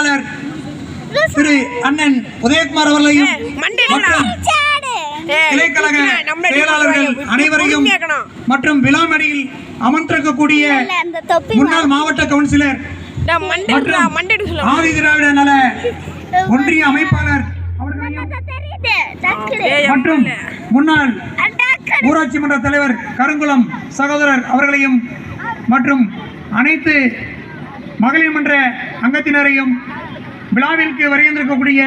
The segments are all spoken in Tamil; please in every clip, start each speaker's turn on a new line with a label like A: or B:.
A: செயலாளர் திரு அண்ணன் உதயகுமார் அவர்களையும் கிளைக்கழக செயலாளர்கள் அனைவரையும் மற்றும் விழாமடியில் அமர்ந்திருக்கக்கூடிய முன்னாள் மாவட்ட கவுன்சிலர் ஆதி திராவிட நல ஒன்றிய அமைப்பாளர் மற்றும் முன்னாள் ஊராட்சி மன்ற தலைவர் கருங்குளம் சகோதரர் அவர்களையும் மற்றும் அனைத்து மகளிர் மன்ற அங்கத்தினரையும் விழாவிற்கு வருகின்றிருக்கக்கூடிய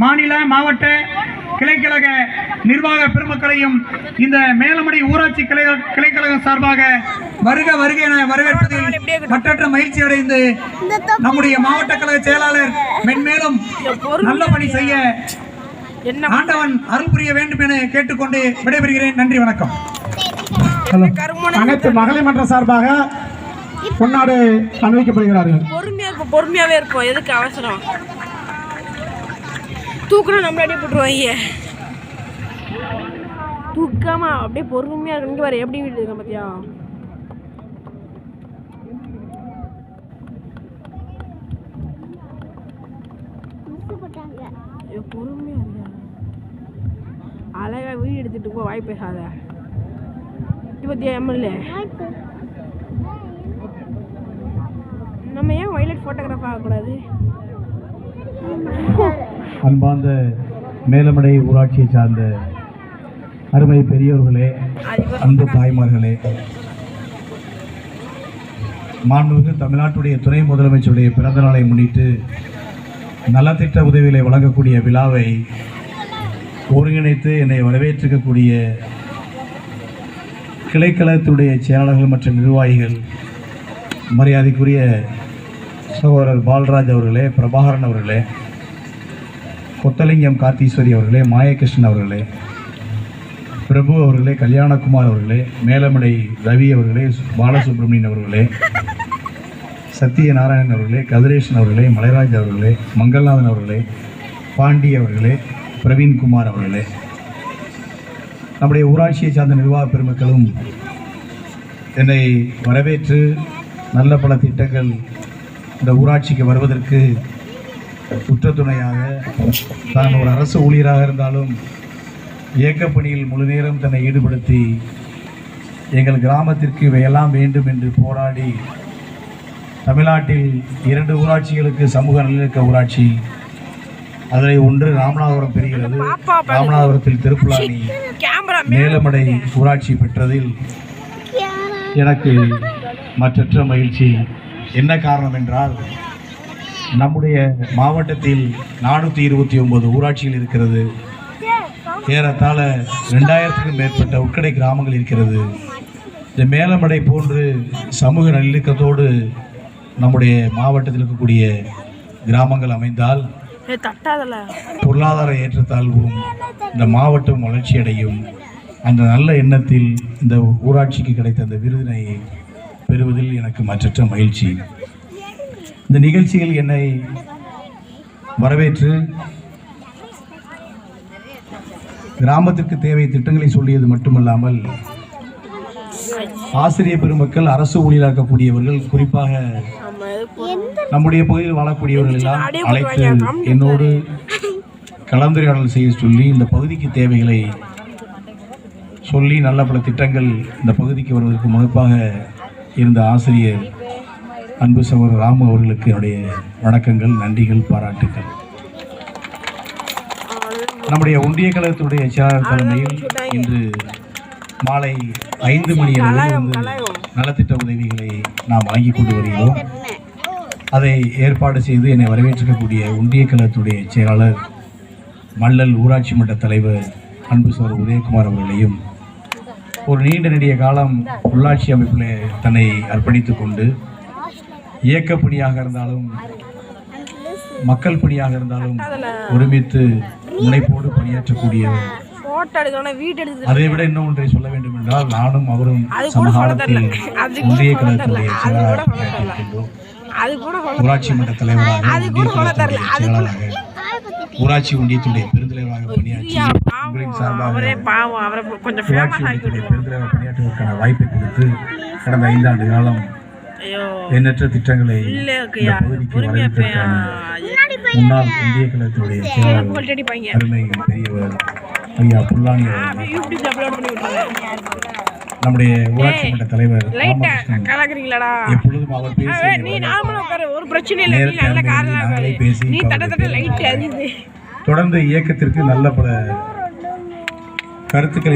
A: மாநில மாவட்ட கிளைக்கழக நிர்வாக பெருமக்களையும் இந்த மேலமடை ஊராட்சி கிளைக்கழகம் சார்பாக வருக வருக என வரவேற்பதில் மற்றற்ற மகிழ்ச்சி அடைந்து நம்முடைய மாவட்ட கழக செயலாளர் மென்மேலும் நல்ல பணி செய்ய ஆண்டவன் அருள் புரிய வேண்டும் என கேட்டுக்கொண்டு விடைபெறுகிறேன். நன்றி, வணக்கம்.
B: அனைத்து மகளிர் மன்ற சார்பாக பொன்னாடு அணிவிக்கப்படுகிறார்கள்.
C: பொறுமையாவே இருப்போம், எதுக்கு அவசரம்? தூக்கணும் நம்மள அடி போட்டுருவாங்க. தூக்காம அப்படியே பொறுமையா இருக்கு. வர எப்படி வீடு இருக்க பாத்தியா? பொறுமையா இருக்க. அழகா வீடு எடுத்துட்டு போ, வாய் பேசாத. பத்தியா எம்எல்ஏ நம்ம ஏன் வைலட் போட்டோகிராஃப் ஆகக்கூடாது?
D: அன்பார்ந்த மேலமடை ஊராட்சியை சார்ந்த அருமை பெரியோர்களே, அன்பு தாய்மார்களே, மாண்புமிகு தமிழ்நாட்டுடைய துணை முதலமைச்சருடைய பிறந்த நாளை முன்னிட்டு நலத்திட்ட உதவிகளை வழங்கக்கூடிய விழாவை ஒருங்கிணைத்து என்னை வரவேற்றிருக்கக்கூடிய கிளைக்கழகத்துடைய செயலாளர்கள் மற்றும் நிர்வாகிகள், மரியாதைக்குரிய சகோதரர் பால்ராஜ் அவர்களே, பிரபாகரன் அவர்களே, கொத்தலிங்கம் கார்த்தீஸ்வரி அவர்களே, மாயகிருஷ்ணன் அவர்களே, பிரபு அவர்களே, கல்யாணகுமார் அவர்களே, மேலமடை ரவி அவர்களே, பாலசுப்ரமணியன் அவர்களே, சத்தியநாராயணன் அவர்களே, கதிரேசன் அவர்களே, மலைராஜ் அவர்களே, மங்கள்நாதன் அவர்களே, பாண்டி அவர்களே, பிரவீன்குமார் அவர்களே, நம்முடைய ஊராட்சியை சார்ந்த நிர்வாக பெருமக்களும் என்னை வரவேற்று நல்ல பல திட்டங்கள் இந்த ஊராட்சிக்கு வருவதற்கு உற்ற துணையாக, தான் ஒரு அரசு ஊழியராக இருந்தாலும் இயக்கப்பணியில் முழு நேரம் தன்னை ஈடுபடுத்தி எங்கள் கிராமத்திற்கு இவையெல்லாம் வேண்டும் என்று போராடி தமிழ்நாட்டில் 2 ஊராட்சிகளுக்கு சமூக நல்லிணக்க ஊராட்சி, அதில் ஒன்று ராமநாதபுரம் பெறுகிறது. ராமநாதபுரத்தில் திருப்புலானி மேலமடை ஊராட்சி பெற்றதில் எனக்கு மற்றற்ற மகிழ்ச்சி. என்ன காரணம் என்றால், நம்முடைய மாவட்டத்தில் 429 ஊராட்சிகள் இருக்கிறது. ஏறத்தாழ 2000க்கும் மேற்பட்ட உட்கடை கிராமங்கள் இருக்கிறது. இந்த மேலமடை போன்று சமூக நல்லிணக்கத்தோடு நம்முடைய மாவட்டத்தில் இருக்கக்கூடிய கிராமங்கள் அமைந்தால் பொருளாதார ஏற்றத்தாழ்வும் இந்த மாவட்டம் வளர்ச்சி அடையும். அந்த நல்ல எண்ணத்தில் இந்த ஊராட்சிக்கு கிடைத்த அந்த விருதினை பெறுவதில் எனக்கு மற்றற்ற மகிழ்ச்சி. இந்த நிகழ்ச்சியில் என்னை வரவேற்று கிராமத்திற்கு தேவை திட்டங்களை சொல்லியது மட்டுமல்லாமல், ஆசிரியர் பெருமக்கள், அரசு ஊழியராக்கக்கூடியவர்கள், குறிப்பாக நம்முடைய பகுதியில் வாழக்கூடியவர்கள் எல்லாம் அழைத்து என்னோடு கலந்துரையாடல் செய்ய சொல்லி இந்த பகுதிக்கு தேவைகளை சொல்லி நல்ல பல திட்டங்கள் இந்த பகுதிக்கு வருவதற்கு முனைப்பாக இருந்த ஆசிரியர் அன்பு சகோதரர் ராமு அவர்களுக்கு என்னுடைய வணக்கங்கள், நன்றிகள், பாராட்டுக்கள். நம்முடைய ஒன்றிய கழகத்துடைய செயலாளர் தலைமையில் இன்று மாலை 5 மணி அளவில் நலத்திட்ட உதவிகளை நாம் வழங்கி கொண்டு வருகிறோம். அதை ஏற்பாடு செய்து என்னை வரவேற்றிருக்கக்கூடிய ஒன்றிய கழகத்துடைய செயலாளர், மல்லல் ஊராட்சி மன்ற தலைவர் அன்பு சகோதரர் உதயகுமார் அவர்களையும், ஒரு நீண்ட நெடிய காலம் உள்ளாட்சி அமைப்பில் தன்னை அர்ப்பணித்துக் கொண்டு இயக்க பணியாக இருந்தாலும் மக்கள் பணியாக இருந்தாலும் ஒருமித்து முனைப்போடு பணியாற்றக்கூடியவர். அதை விட இன்னும் ஒன்றை சொல்ல வேண்டும் என்றால், நானும் அவரும் சமகாலத்தில் ஒன்றிய கழகத்துடைய செயலாளராக பணியாற்றியிருக்கின்றோம். ஊராட்சி மன்ற தலைவராக, ஒன்றிய கழகத்துடைய செயலாளராக, ஊராட்சி ஒன்றியத்துடைய பெருந்தலைவராக பணியாற்றி உங்களின் சார்பாக ஊராட்சி ஒன்றியத்துடைய பெருந்தலைவராக பணியாற்றுவதற்கான வாய்ப்பை கொடுத்து கடந்த 5 ஆண்டு காலம் எண்ணற்ற திட்டங்களை இந்த பகுதிக்கு வரவேற்பதற்கான முன்னாள் ஒன்றிய கழகத்தினுடைய செயலாளர் அருமை பெரியவர் ஐயா புல்லானி அவர்கள்,
C: யூடியூப்ல அப்லோட் பண்ணி விட்டுறேன்.
D: நம்முடைய ஊராட்சி மன்ற தலைவர் ராமகிருஷ்ணன்,
C: கலக்குறீங்களாடா?
D: எப்பொழுதும் அவர்
C: நீ
D: பேசி
C: நார்மலா உட்காரு, ஒரு பிரச்சனை இல்லை. நீ நல்ல காரணம்
D: நாங்களே பேசி
C: நீ தட்ட தட்ட லைட் அது
D: தொடர்ந்து இயக்கத்திற்கு நல்ல பல கருத்துக்களை